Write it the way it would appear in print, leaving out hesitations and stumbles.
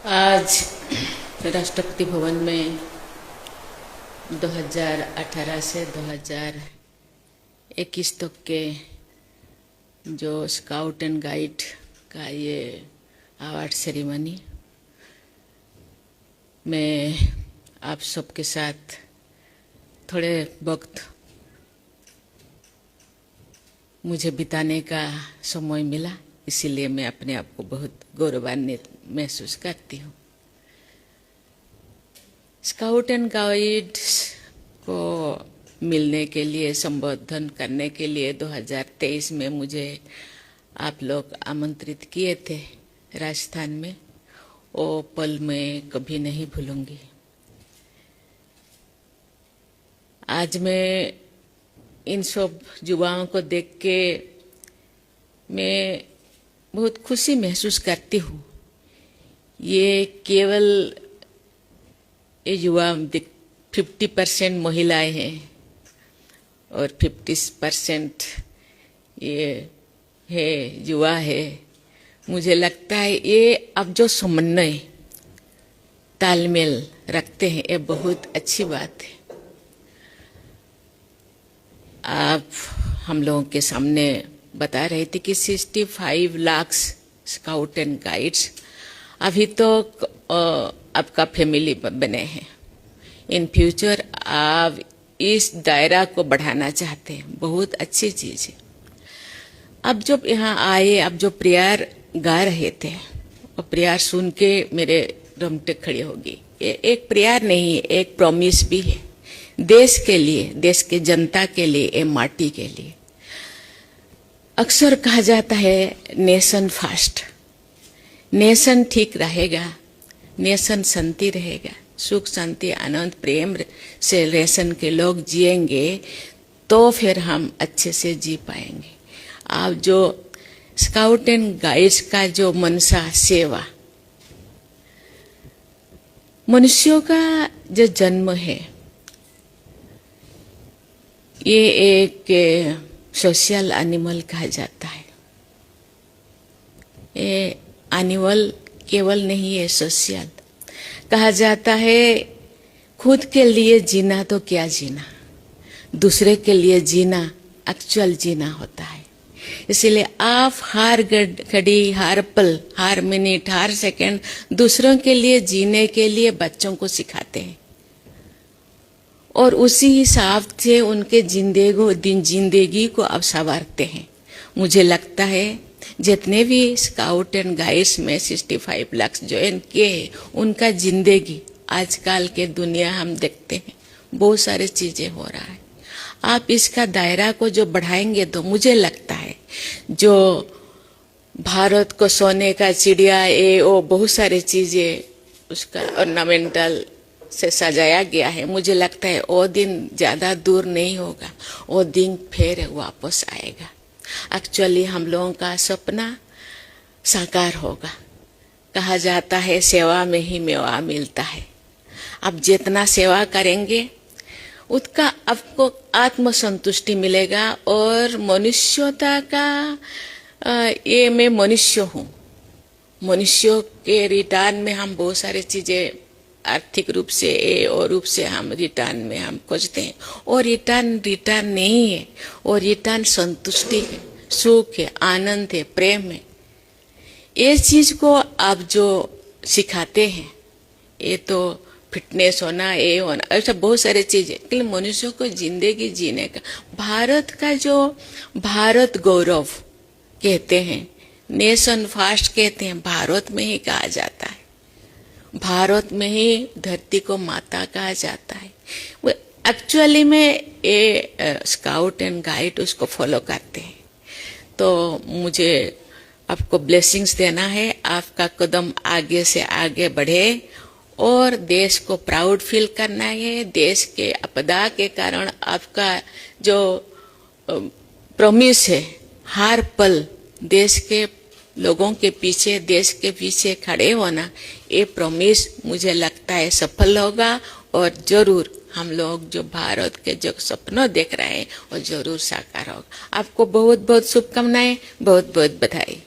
आज राष्ट्रपति भवन में 2018 से 2021 तक के जो स्काउट एंड गाइड का ये अवार्ड सेरेमनी में आप सबके साथ थोड़े वक्त मुझे बिताने का समय मिला, इसीलिए मैं अपने आप को बहुत गौरवान्वित महसूस करती हूँ। स्काउट एंड गाइड्स को मिलने के लिए, संबोधन करने के लिए 2023 में मुझे आप लोग आमंत्रित किए थे राजस्थान में। वो पल मैं कभी नहीं भूलूंगी। आज मैं इन सब युवाओं को देख के मैं बहुत खुशी महसूस करती हूँ। ये केवल ये युवा 50% महिलाएं हैं और 50% ये है युवा है। मुझे लगता है ये अब जो समन्वय तालमेल रखते हैं ये बहुत अच्छी बात है। आप हम लोगों के सामने बता रहे थे कि 65 लाख स्काउट एंड गाइड्स अभी तो आपका फैमिली बने हैं। इन फ्यूचर आप इस दायरा को बढ़ाना चाहते हैं, बहुत अच्छी चीज है। अब जब यहाँ आए, अब जो प्रेयर गा रहे थे और प्रेयर सुन के मेरे रोंगटे खड़े होगी। ये एक प्रेयर नहीं है, एक प्रॉमिस भी है देश के लिए, देश के जनता के लिए, ये माटी के लिए। अक्सर कहा जाता है नेशन फर्स्ट। नेशन ठीक रहेगा, नेशन शांति रहेगा, सुख शांति आनंद प्रेम से नेशन के लोग जिएंगे तो फिर हम अच्छे से जी पाएंगे। आप जो स्काउट एंड गाइड्स का जो मनसा सेवा, मनुष्यों का जो जन्म है, ये एक सोशल एनिमल कहा जाता है। ये एनिमल केवल नहीं है, सोशल कहा जाता है। खुद के लिए जीना तो क्या जीना, दूसरे के लिए जीना एक्चुअल जीना होता है। इसलिए आप हर घड़ी, हर पल, हर मिनट, हर सेकंड दूसरों के लिए जीने के लिए बच्चों को सिखाते हैं और उसी हिसाब से उनके जिंदगी को आप संवारते हैं। मुझे लगता है जितने भी स्काउट एंड गाइड्स में 65 लाख ज्वाइन किए हैं, उनका जिंदगी आजकल के दुनिया हम देखते हैं बहुत सारी चीजें हो रहा है। आप इसका दायरा को जो बढ़ाएंगे तो मुझे लगता है जो भारत को सोने का चिड़िया, ये वो बहुत सारी चीजें उसका ऑर्नामेंटल से सजाया गया है। मुझे लगता है वो दिन ज्यादा दूर नहीं होगा, वो दिन फिर वापस आएगा। एक्चुअली हम लोगों का सपना साकार होगा। कहा जाता है सेवा में ही मेवा मिलता है। आप जितना सेवा करेंगे उसका आपको आत्मसंतुष्टि मिलेगा और मनुष्यता का ये मैं मनुष्य हूँ। मनुष्यों के रिटर्न में हम बहुत सारी चीजें आर्थिक रूप से और रूप से हम रिटर्न में हम खोजते हैं और रिटर्न नहीं है, और रिटर्न संतुष्टि है, सुख है, आनंद है, प्रेम है। ये चीज को आप जो सिखाते हैं, ये तो फिटनेस होना, ये होना, ऐसा बहुत सारे चीजें, लेकिन मनुष्यों को जिंदगी जीने का, भारत का जो भारत गौरव कहते हैं, नेशन फर्स्ट कहते हैं, भारत में ही कहा जाता है। भारत में ही धरती को माता कहा जाता है। वो एक्चुअली में ये स्काउट एंड गाइड उसको फॉलो करते हैं। तो मुझे आपको ब्लेसिंग्स देना है, आपका कदम आगे से आगे बढ़े और देश को प्राउड फील करना है। देश के आपदा के कारण आपका जो प्रॉमिस है, हर पल देश के लोगों के पीछे, देश के पीछे खड़े होना, ये प्रॉमिस मुझे लगता है सफल होगा और जरूर हम लोग जो भारत के जो सपनों देख रहे हैं वो जरूर साकार होगा। आपको बहुत बहुत शुभकामनाएं, बहुत बहुत बधाई।